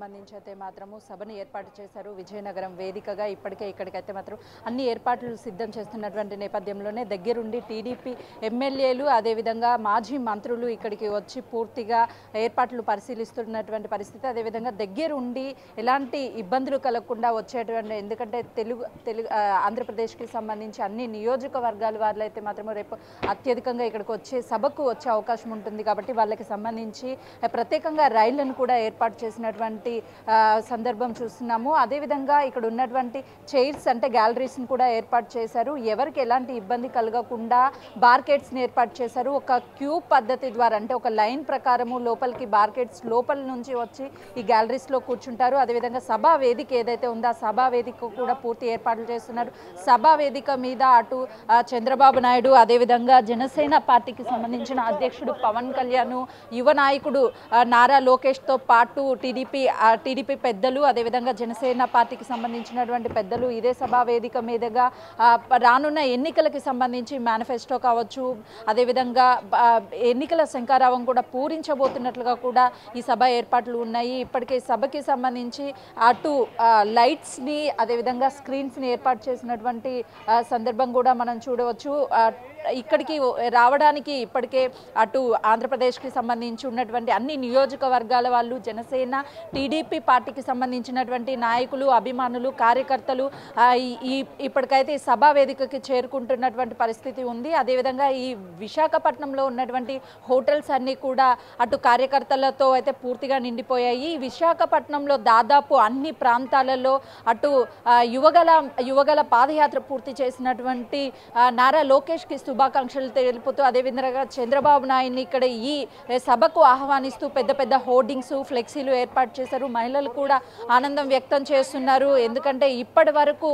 సంబంధించి అయితే మాత్రము సభను ఏర్పాటు చేశారు విజయనగరం వేదికగా. ఇప్పటికే ఇక్కడికైతే మాత్రం అన్ని ఏర్పాట్లు సిద్ధం చేస్తున్నటువంటి నేపథ్యంలోనే దగ్గరుండి టీడీపీ ఎమ్మెల్యేలు అదేవిధంగా మాజీ మంత్రులు ఇక్కడికి వచ్చి పూర్తిగా ఏర్పాట్లు పరిశీలిస్తున్నటువంటి పరిస్థితి. అదేవిధంగా దగ్గరుండి ఎలాంటి ఇబ్బందులు కలగకుండా వచ్చేటువంటి, ఎందుకంటే ఆంధ్రప్రదేశ్కి సంబంధించి అన్ని నియోజకవర్గాల వాళ్ళు అయితే మాత్రం రేపు అత్యధికంగా ఇక్కడికి సభకు వచ్చే అవకాశం ఉంటుంది కాబట్టి వాళ్ళకి సంబంధించి ప్రత్యేకంగా రైళ్లను కూడా ఏర్పాటు చేసినటువంటి సందర్భం చూస్తున్నాము. అదేవిధంగా ఇక్కడ ఉన్నటువంటి చైర్స్ అంటే గ్యాలరీస్ని కూడా ఏర్పాటు చేశారు. ఎవరికి ఎలాంటి ఇబ్బంది కలగకుండా బార్కెట్స్ని ఏర్పాటు చేశారు. ఒక క్యూ పద్ధతి ద్వారా అంటే ఒక లైన్ ప్రకారము లోపలికి బార్కెట్స్ లోపల నుంచి వచ్చి ఈ గ్యాలరీస్లో కూర్చుంటారు. అదేవిధంగా సభా వేదిక ఏదైతే ఉందో ఆ సభా వేదిక కూడా పూర్తి ఏర్పాట్లు చేస్తున్నారు. సభా వేదిక మీద అటు చంద్రబాబు నాయుడు అదేవిధంగా జనసేన పార్టీకి సంబంధించిన అధ్యక్షుడు పవన్ కళ్యాణ్, యువ నాయకుడు నారా లోకేష్తో పాటు టీడీపీ పెద్దలు అదేవిధంగా జనసేన పార్టీకి సంబంధించినటువంటి పెద్దలు ఇదే సభా వేదిక మీదుగా రానున్న ఎన్నికలకి సంబంధించి మేనిఫెస్టో కావచ్చు, అదేవిధంగా ఎన్నికల శంఖారావం కూడా పూరించబోతున్నట్లుగా కూడా ఈ సభ ఏర్పాట్లు ఉన్నాయి. ఇప్పటికే సభకి సంబంధించి అటు లైట్స్ని అదేవిధంగా స్క్రీన్స్ని ఏర్పాటు చేసినటువంటి సందర్భం కూడా మనం చూడవచ్చు. ఇక్కడికి రావడానికి ఇప్పటికే అటు ఆంధ్రప్రదేశ్కి సంబంధించి ఉన్నటువంటి అన్ని నియోజకవర్గాల వాళ్ళు, జనసేన టీడీపీ పార్టీకి సంబంధించినటువంటి నాయకులు, అభిమానులు, కార్యకర్తలు ఇప్పటికైతే సభా వేదికకి చేరుకుంటున్నటువంటి పరిస్థితి ఉంది. అదేవిధంగా ఈ విశాఖపట్నంలో ఉన్నటువంటి హోటల్స్ అన్నీ కూడా అటు కార్యకర్తలతో అయితే పూర్తిగా నిండిపోయాయి. విశాఖపట్నంలో దాదాపు అన్ని ప్రాంతాలలో అటు యువగల పాదయాత్ర పూర్తి చేసినటువంటి నారా లోకేష్కి శుభాకాంక్షలు తెలుపుతూ అదేవిధంగా చంద్రబాబు నాయుడిని ఇక్కడ ఈ సభకు ఆహ్వానిస్తూ పెద్ద పెద్ద హోర్డింగ్స్, ఫ్లెక్సీలు ఏర్పాటు చేశారు. మహిళలు కూడా ఆనందం వ్యక్తం చేస్తున్నారు. ఎందుకంటే ఇప్పటి వరకు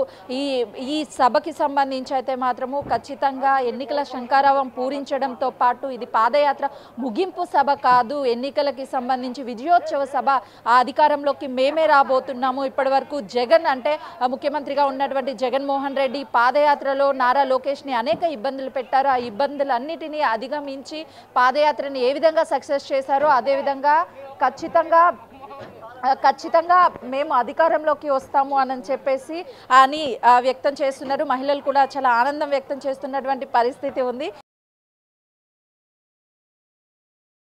ఈ సభకి సంబంధించి అయితే మాత్రము ఖచ్చితంగా ఎన్నికల శంఖారావం పూరించడంతో పాటు ఇది పాదయాత్ర ముగింపు సభ కాదు, ఎన్నికలకి సంబంధించి విజయోత్సవ సభ, ఆ అధికారంలోకి మేమే రాబోతున్నాము. ఇప్పటి వరకు జగన్ అంటే ముఖ్యమంత్రిగా ఉన్నటువంటి జగన్మోహన్ రెడ్డి పాదయాత్రలో నారా లోకేష్ని అనేక ఇబ్బందులు పెట్టారు. ఆ ఇబ్బందులన్నిటినీ అధిగమించి పాదయాత్రని ఏ విధంగా సక్సెస్ చేశారో అదేవిధంగా ఖచ్చితంగా మేము అధికారంలోకి వస్తాము అని చెప్పేసి వ్యక్తం చేస్తున్నారు. మహిళలు కూడా చాలా ఆనందం వ్యక్తం చేస్తున్నటువంటి పరిస్థితి ఉంది.